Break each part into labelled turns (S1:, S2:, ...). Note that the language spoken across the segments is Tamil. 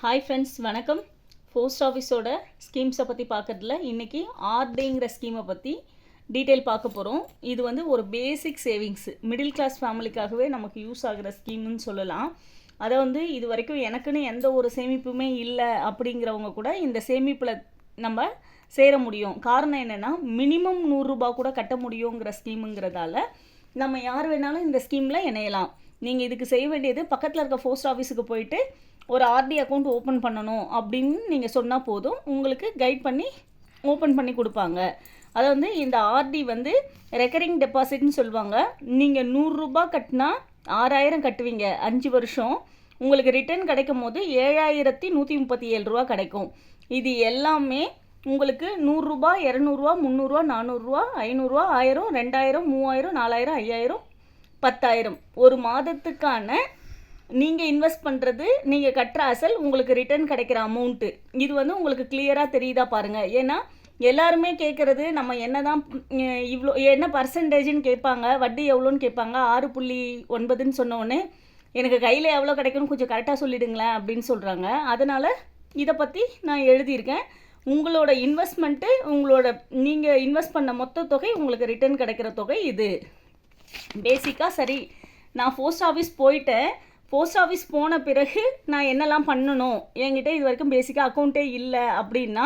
S1: ஹாய் ஃப்ரெண்ட்ஸ், வணக்கம். போஸ்ட் ஆஃபீஸோட ஸ்கீம்ஸை பற்றி பார்க்குறதுல இன்றைக்கி ஆர்டிங்கிற ஸ்கீமை பற்றி டீட்டெயில் பார்க்க போகிறோம். இது வந்து ஒரு பேசிக் சேவிங்ஸு, மிடில் கிளாஸ் ஃபேமிலிக்காகவே நமக்கு யூஸ் ஆகிற ஸ்கீம்னு சொல்லலாம். அதை வந்து இது வரைக்கும் எனக்குன்னு எந்த ஒரு சேமிப்புமே இல்லை அப்படிங்கிறவங்க கூட இந்த சேமிப்பில் நம்ம சேர முடியும். காரணம் என்னென்னா, மினிமம் 100 ரூபா கூட கட்ட முடியுங்கிற ஸ்கீமுங்கிறதால நம்ம யார் வேணாலும் இந்த ஸ்கீமில் இணையலாம். நீங்கள் இதுக்கு செய்ய வேண்டியது, பக்கத்தில் இருக்க போஸ்ட் ஆஃபீஸுக்கு போயிட்டு ஒரு ஆர்டி அக்கௌண்ட் ஓப்பன் பண்ணணும் அப்படின்னு நீங்கள் சொன்னால் போதும், உங்களுக்கு கைட் பண்ணி ஓப்பன் பண்ணி கொடுப்பாங்க. அதை வந்து இந்த ஆர்டி வந்து ரெக்கரிங் டெபாசிட்னு சொல்லுவாங்க. நீங்கள் 100 ரூபா கட்டினா 6000 கட்டுவீங்க 5 வருஷம். உங்களுக்கு ரிட்டர்ன் கிடைக்கும் போது 7137 ரூபா கிடைக்கும். இது எல்லாமே உங்களுக்கு 100 ரூபா, 200 ரூபா, 300 ரூபா, 400 ரூபா, 500 ரூபா, 1000, 2000, 3000, 4000, 5000, 10000 ஒரு மாதத்துக்கான நீங்கள் இன்வெஸ்ட் பண்ணுறது, நீங்கள் கட்டுற அசல், உங்களுக்கு ரிட்டர்ன் கிடைக்கிற அமௌண்ட்டு. இது வந்து உங்களுக்கு கிளியராக தெரியுதா பாருங்கள். ஏன்னா எல்லாருமே கேட்குறது, நம்ம என்ன தான் இவ்வளோ என்ன பர்சன்டேஜ்னு கேட்பாங்க, வட்டி எவ்வளோன்னு கேட்பாங்க. 6.9ன்னு சொன்னோடனே எனக்கு கையில் எவ்வளோ கிடைக்கும்னு கொஞ்சம் கரெக்டாக சொல்லிவிடுங்களேன் அப்படின்னு சொல்கிறாங்க. அதனால் இதை பற்றி நான் எழுதியிருக்கேன். உங்களோட இன்வெஸ்ட்மெண்ட்டு, நீங்கள் இன்வெஸ்ட் பண்ண மொத்த தொகை, உங்களுக்கு ரிட்டர்ன் கிடைக்கிற தொகை இது. பேசிக்காக சரி, நான் போஸ்ட் ஆஃபீஸ் போயிட்டேன், போஸ்ட் ஆஃபீஸ் போன பிறகு நான் என்னெல்லாம் பண்ணணும், என்கிட்ட இது வரைக்கும் பேசிக்காக அக்கௌண்ட்டே இல்லை அப்படின்னா,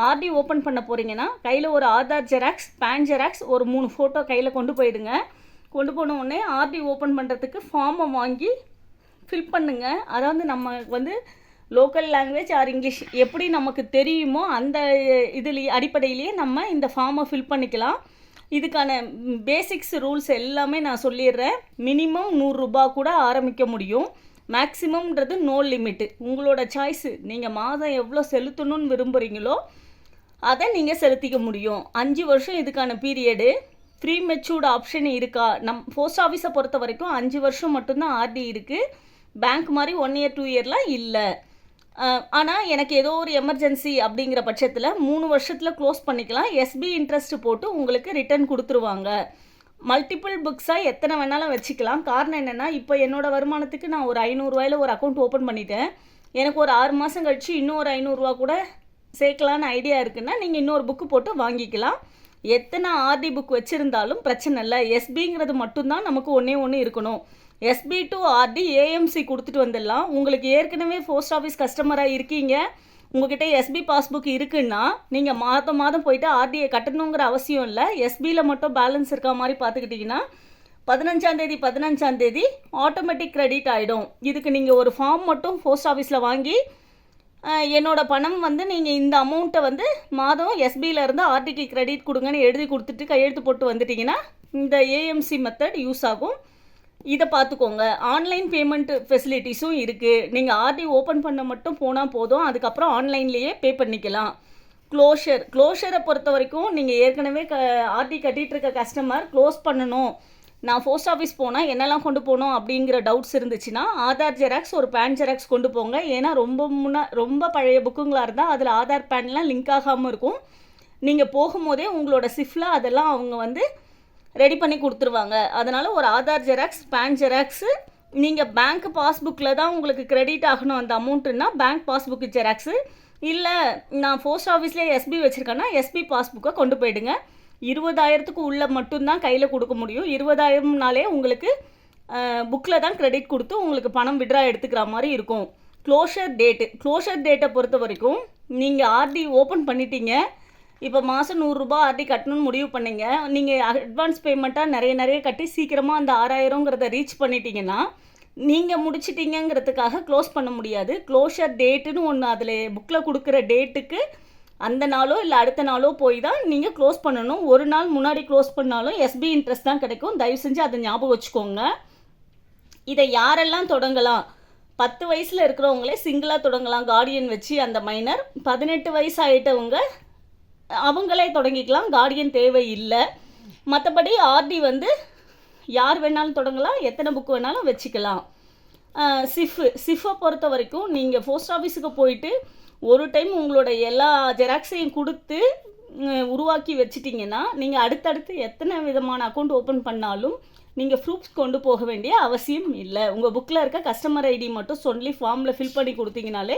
S1: ஆர்டி ஓப்பன் பண்ண போகிறீங்கன்னா கையில் ஒரு ஆதார் ஜெராக்ஸ், பேன் ஜெராக்ஸ், ஒரு 3 ஃபோட்டோ கையில் கொண்டு போயிடுங்க. கொண்டு போன உடனே ஆர்டி ஓப்பன் பண்ணுறதுக்கு ஃபார்மை வாங்கி ஃபில் பண்ணுங்க. அதாவது நம்ம வந்து லோக்கல் லாங்குவேஜ் ஆர் இங்கிலீஷ் எப்படி நமக்கு தெரியுமோ அந்த அடிப்படையிலேயே நம்ம இந்த ஃபார்மை ஃபில் பண்ணிக்கலாம். இதுக்கான பேசிக்ஸ் ரூல்ஸ் எல்லாமே நான் சொல்லிடுறேன். மினிமம் 100 ரூபா கூட ஆரம்பிக்க முடியும். மேக்ஸிமம்ன்றது நோ லிமிட்டு, உங்களோட சாய்ஸு. நீங்கள் மாதம் எவ்வளோ செலுத்தணும்னு விரும்புகிறீங்களோ அதை நீங்கள் செலுத்திக்க முடியும். 5 வருஷம் இதுக்கான பீரியடு. ப்ரீ மெச்சூர்டு ஆப்ஷன் இருக்கா? போஸ்ட் ஆஃபீஸை பொறுத்த வரைக்கும் 5 வருஷம் மட்டும்தான் ஆர்டி இருக்குது. பேங்க் மாதிரி 1 இயர் 2 இயர்லாம் இல்லை. ஆனால் எனக்கு ஏதோ ஒரு எமர்ஜென்சி அப்படிங்கிற பட்சத்தில் 3 வருஷத்தில் க்ளோஸ் பண்ணிக்கலாம். எஸ்பி இன்ட்ரெஸ்ட் போட்டு உங்களுக்கு ரிட்டர்ன் கொடுத்துருவாங்க. மல்டிபிள் புக்ஸாக எத்தனை வேணாலும் வச்சுக்கலாம். காரணம் என்னென்னா, இப்போ என்னோடய வருமானத்துக்கு நான் ஒரு 500 ரூபாயில் ஒரு அக்கௌண்ட் ஓப்பன் பண்ணிட்டேன். எனக்கு ஒரு 6 மாதம் கழித்து இன்னொரு 500 ரூபா கூட சேர்க்கலான்னு ஐடியா இருக்குன்னா, நீங்கள் இன்னொரு புக்கு போட்டு வாங்கிக்கலாம். எத்தனை ஆர்டி புக் வச்சுருந்தாலும் பிரச்சனை இல்லை. எஸ்பிங்கிறது மட்டும்தான் நமக்கு ஒன்று இருக்கணும். எஸ்பி டு ஆர்டி ஏஎம்சி கொடுத்துட்டு வந்துடலாம். உங்களுக்கு ஏற்கனவே போஸ்ட் ஆஃபீஸ் கஸ்டமராக இருக்கீங்க, உங்கள்கிட்ட எஸ்பி பாஸ்புக் இருக்குன்னா நீங்கள் மாதம் போயிட்டு ஆர்டியை கட்டணுங்கிற அவசியம் இல்லை. எஸ்பியில் மட்டும் பேலன்ஸ் இருக்க மாதிரி பார்த்துக்கிட்டிங்கன்னா 15ஆம் தேதி ஆட்டோமேட்டிக் கிரெடிட் ஆகிடும். இதுக்கு நீங்கள் ஒரு ஃபார்ம் மட்டும் போஸ்ட் ஆஃபீஸில் வாங்கி, என்னோடய பணம் வந்து நீங்கள் இந்த அமௌண்ட்டை வந்து மாதம் எஸ்பியிலேருந்து ஆர்டிக்கு கிரெடிட் கொடுங்கன்னு எழுதி கொடுத்துட்டு கையெழுத்து போட்டு வந்துட்டிங்கன்னா இந்த ஏஎம்சி மெத்தட் யூஸ் ஆகும். இதை பார்த்துக்கோங்க. ஆன்லைன் பேமெண்ட் ஃபெசிலிட்டிஸும் இருக்குது. நீங்கள் ஆர்டி ஓப்பன் பண்ண மட்டும் போனால் போதும், அதுக்கப்புறம் ஆன்லைன்லேயே பே பண்ணிக்கலாம். க்ளோஷரை பொறுத்த வரைக்கும் நீங்கள் ஏற்கனவே ஆர்டி கட்டிகிட்டு இருக்க கஸ்டமர் க்ளோஸ் பண்ணணும், நான் போஸ்ட் ஆஃபீஸ் போனால் என்னெல்லாம் கொண்டு போகணும் அப்படிங்கிற டவுட்ஸ் இருந்துச்சுன்னா, ஆதார் ஜெராக்ஸ், ஒரு பேன் ஜெராக்ஸ் கொண்டு போங்க. ஏன்னா ரொம்ப பழைய புக்குங்களாக இருந்தால் அதில் ஆதார் பேன்லாம் லிங்க் ஆகாமல் இருக்கும். நீங்கள் போகும்போதே உங்களோட சிஃப்ல அதெல்லாம் அவங்க வந்து ரெடி பண்ணி கொடுத்துருவாங்க. அதனால் ஒரு ஆதார் ஜெராக்ஸ், பேன் ஜெராக்ஸு, நீங்கள் பேங்க் பாஸ்புக்கில் தான் உங்களுக்கு கிரெடிட் ஆகணும் அந்த அமௌண்ட்டுன்னா பேங்க் பாஸ்புக்கு ஜெராக்ஸு, இல்லை நான் போஸ்ட் ஆஃபீஸ்லேயே எஸ்பி வச்சுருக்கேன்னா எஸ்பி பாஸ்புக்கை கொண்டு போயிடுங்க. 20,000க்கு உள்ளே மட்டும்தான் கையில் கொடுக்க முடியும். 20,000னாலே உங்களுக்கு புக்கில் தான் கிரெடிட் கொடுத்து உங்களுக்கு பணம் விட்ரா எடுத்துக்கிற மாதிரி இருக்கும். க்ளோஷர் டேட்டை பொறுத்த வரைக்கும் நீங்கள் ஆர்டி ஓப்பன் பண்ணிட்டீங்க, இப்போ மாதம் 100 ரூபா ஆர்டி கட்டணும்னு முடிவு பண்ணிங்க, நீங்கள் அட்வான்ஸ் பேமெண்ட்டாக நிறைய கட்டி சீக்கிரமாக அந்த 6000ங்கிறத ரீச் பண்ணிட்டீங்கன்னா நீங்கள் முடிச்சிட்டிங்கிறதுக்காக க்ளோஸ் பண்ண முடியாது. க்ளோஷர் டேட்டுன்னு ஒன்று அதில் புக்கில் கொடுக்குற டேட்டுக்கு அந்த நாளோ இல்லை அடுத்த நாளோ போய் தான் நீங்கள் க்ளோஸ் பண்ணணும். ஒரு நாள் முன்னாடி க்ளோஸ் பண்ணாலும் எஸ்பி இன்ட்ரெஸ்ட் தான் கிடைக்கும். தயவு செஞ்சு அதை ஞாபகம் வச்சுக்கோங்க. இதை யாரெல்லாம் தொடங்கலாம்? 10 வயசில் இருக்கிறவங்களே சிங்கிளாக தொடங்கலாம், கார்டியன் வச்சு. அந்த மைனர் 18 வயசு ஆகிட்டவங்க அவங்களே தொடங்கிக்கலாம், கார்டியன் தேவை இல்லை. மற்றபடி ஆர்டி யார் வேணாலும் தொடங்கலாம், எத்தனை புக்கு வேணாலும் வச்சுக்கலாம். சிஃபை பொறுத்த வரைக்கும் நீங்கள் போஸ்ட் ஆஃபீஸுக்கு போயிட்டு ஒரு டைம் உங்களோட எல்லா ஜெராக்ஸையும் கொடுத்து உருவாக்கி வச்சிட்டிங்கன்னா, நீங்கள் அடுத்தடுத்து எத்தனை விதமான அக்கௌண்ட் ஓப்பன் பண்ணாலும் நீங்கள் ப்ரூஃப்ஸ் கொண்டு போக வேண்டிய அவசியம் இல்லை. உங்கள் புக்கில் இருக்க கஸ்டமர் ஐடி மட்டும் சொல்லி ஃபார்மில் ஃபில் பண்ணி கொடுத்தீங்கனாலே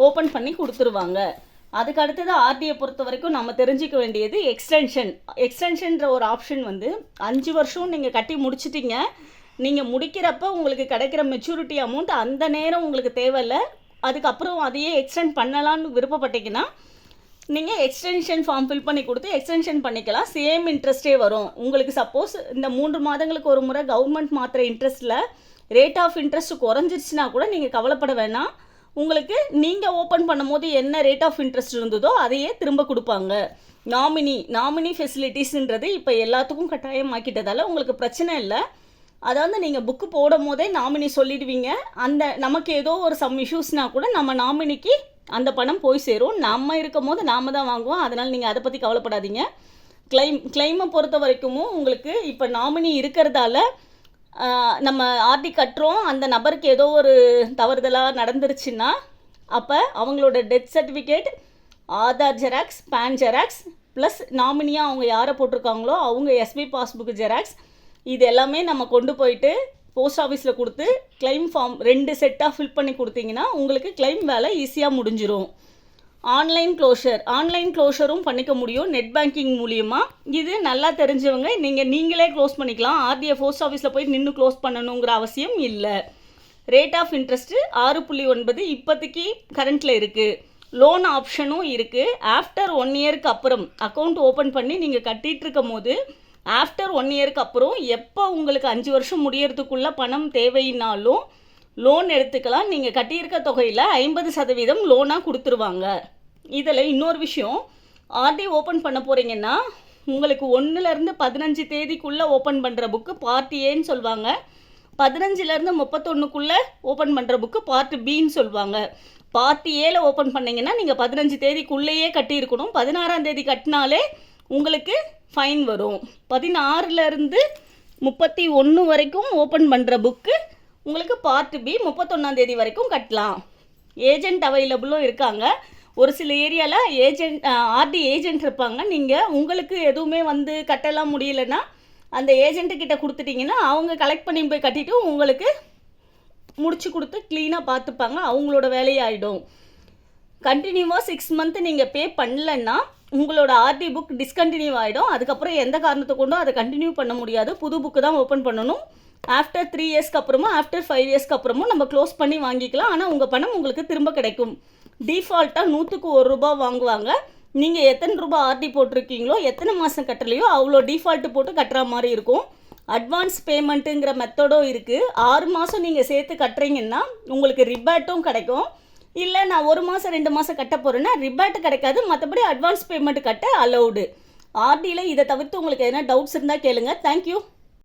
S1: ஓப்பன் பண்ணி கொடுத்துருவாங்க. அதுக்கு அடுத்தது ஆர்டியை பொறுத்த வரைக்கும் நம்ம தெரிஞ்சிக்க வேண்டியது எக்ஸ்டென்ஷன்ற ஒரு ஆப்ஷன் வந்து 5 வருஷம் நீங்கள் கட்டி முடிச்சிட்டிங்க. நீங்கள் முடிக்கிறப்ப உங்களுக்கு கிடைக்கிற மெச்சூரிட்டி அமௌண்ட் அந்த நேரம் உங்களுக்கு தேவையில்லை, அதுக்கப்புறம் அதையே எக்ஸ்டெண்ட் பண்ணலான்னு விருப்பப்பட்டீங்கன்னா நீங்கள் எக்ஸ்டென்ஷன் ஃபார்ம் ஃபில் பண்ணி கொடுத்து எக்ஸ்டென்ஷன் பண்ணிக்கலாம். சேம் இன்ட்ரெஸ்ட்டே வரும் உங்களுக்கு. சப்போஸ் இந்த 3 மாதங்களுக்கு ஒரு முறை கவர்மெண்ட் மாத்திர இன்ட்ரெஸ்ட்டில் ரேட் ஆஃப் இன்ட்ரெஸ்ட் குறைஞ்சிருச்சுன்னா கூட நீங்கள் கவலைப்பட வேணாம். உங்களுக்கு நீங்கள் ஓப்பன் பண்ணும் போது என்ன ரேட் ஆஃப் இன்ட்ரெஸ்ட் இருந்ததோ அதையே திரும்ப கொடுப்பாங்க. நாமினி ஃபெசிலிட்டிஸ்ன்றது இப்போ எல்லாத்துக்கும் கட்டாயமாக்கிட்டதால் உங்களுக்கு பிரச்சனை இல்லை. அதாவது நீங்கள் புக்கு போடும் போதே நாமினி சொல்லிடுவீங்க. அந்த நமக்கு ஏதோ ஒரு சம் இஷ்யூஸ்னால் கூட நம்ம நாமினிக்கு அந்த பணம் போய் சேரும். நம்ம இருக்கும் போது நாம் தான் வாங்குவோம். அதனால் நீங்கள் அதை பற்றி கவலைப்படாதீங்க. கிளைமை பொறுத்த வரைக்கும் உங்களுக்கு இப்போ நாமினி இருக்கிறதால நம்ம ஆர்டி கட்டுறோம், அந்த நபருக்கு ஏதோ ஒரு தவறுதலாக நடந்துருச்சுன்னா அப்போ அவங்களோட death certificate, Aadhaar xerox, PAN xerox plus நாமினியாக அவங்க யாரை போட்டிருக்காங்களோ அவங்க எஸ்பி பாஸ்புக் ஜெராக்ஸ், இது எல்லாமே நம்ம கொண்டு போயிட்டு போஸ்ட் ஆஃபீஸில் கொடுத்து கிளைம் ஃபார்ம் 2 செட்டாக ஃபில் பண்ணி கொடுத்தீங்கன்னா உங்களுக்கு கிளைம் வேலை ஈஸியாக முடிஞ்சிடும். ஆன்லைன் க்ளோஷரும் பண்ணிக்க முடியும் நெட் பேங்கிங் மூலியமாக. இது நல்லா தெரிஞ்சவங்க நீங்களே க்ளோஸ் பண்ணிக்கலாம். ஆர்டிஏ போஸ்ட் ஆஃபீஸில் போய் நின்று க்ளோஸ் பண்ணணுங்கிற அவசியம் இல்லை. ரேட் ஆஃப் இன்ட்ரெஸ்ட்டு 6.9 இப்போதைக்கு கரண்ட்டில் இருக்குது. லோன் ஆப்ஷனும் இருக்குது. ஆஃப்டர் 1 இயருக்கு அப்புறம் அக்கௌண்ட் ஓப்பன் பண்ணி நீங்கள் கட்டிகிட்டு இருக்கும் போது ஆஃப்டர் 1 இயருக்கு அப்புறம் எப்போ உங்களுக்கு 5 வருஷம் முடியறதுக்குள்ளே பணம் தேவைன்னாலும் லோன் எடுத்துக்கலாம். நீங்கள் கட்டியிருக்க தொகையில் 50% லோனாக கொடுத்துருவாங்க. இதில் இன்னொரு விஷயம், ஆர்டி ஓப்பன் பண்ண போகிறீங்கன்னா உங்களுக்கு 1லேருந்து 15 தேதிக்குள்ளே ஓப்பன் பண்ணுற புக்கு பார்ட் ஏன்னு சொல்லுவாங்க. 15லேருந்து 31க்குள்ளே ஓப்பன் பண்ணுற புக்கு பார்ட் பின்னு சொல்லுவாங்க. பார்ட் ஏல ஓப்பன் பண்ணிங்கன்னா நீங்கள் 15 தேதிக்குள்ளேயே கட்டியிருக்கணும். 16ஆம் தேதி கட்டினாலே உங்களுக்கு ஃபைன் வரும். 16லேருந்து 31 வரைக்கும் ஓப்பன் பண்ணுற புக்கு உங்களுக்கு பார்ட் பி 31ஆம் தேதி வரைக்கும் கட்டலாம். ஏஜென்ட் அவைலபிளும் இருக்காங்க. ஒரு சில ஏரியாவில் ஆர்டி ஏஜென்ட் இருப்பாங்க. நீங்கள் உங்களுக்கு எதுவுமே வந்து கட்டலாம் முடியலைன்னா அந்த ஏஜென்ட்டுக்கிட்ட கொடுத்துட்டிங்கன்னா அவங்க கலெக்ட் பண்ணி போய் கட்டிட்டு உங்களுக்கு முடிச்சு கொடுத்து க்ளீனாக பார்த்துப்பாங்க. அவங்களோட வேலையாயிடும். கண்டினியூவாக 6 மந்த் நீங்கள் பே பண்ணலன்னா உங்களோட ஆர்டி புக் டிஸ்கண்டினியூ ஆகிடும். அதுக்கப்புறம் எந்த காரணத்தை கொண்டும் அதை கண்டினியூ பண்ண முடியாது. புது புக்கு தான் ஓப்பன் பண்ணணும். ஆஃப்டர் 3 இயர்ஸ்க்கு அப்புறமும் ஆஃப்டர் 5 இயர்ஸ்க்கு அப்புறமும் நம்ம க்ளோஸ் பண்ணி வாங்கிக்கலாம். ஆனால் உங்கள் பணம் உங்களுக்கு திரும்ப கிடைக்கும். டிஃபால்ட்டாக 100க்கு 1 ரூபா வாங்குவாங்க. நீங்கள் எத்தனை ரூபா ஆர்டி போட்டிருக்கீங்களோ, எத்தனை மாதம் கட்டலையோ அவ்வளோ டிஃபால்ட்டு போட்டு கட்டுற மாதிரி இருக்கும். அட்வான்ஸ் பேமெண்ட்டுங்கிற மெத்தடும் இருக்குது. 6 மாதம் நீங்கள் சேர்த்து கட்டுறீங்கன்னா உங்களுக்கு ரிபேட்டும் கிடைக்கும். இல்லை நான் 1 மாதம் 2 மாதம் கட்ட போகிறேன்னா ரிபேட்டு கிடைக்காது. மற்றபடி அட்வான்ஸ் பேமெண்ட் கட்ட அலௌடு. ஆர்டியில் இதை தவிர்த்து உங்களுக்கு எதனா டவுட்ஸ் இருந்தால் கேளுங்க. தேங்க்யூ.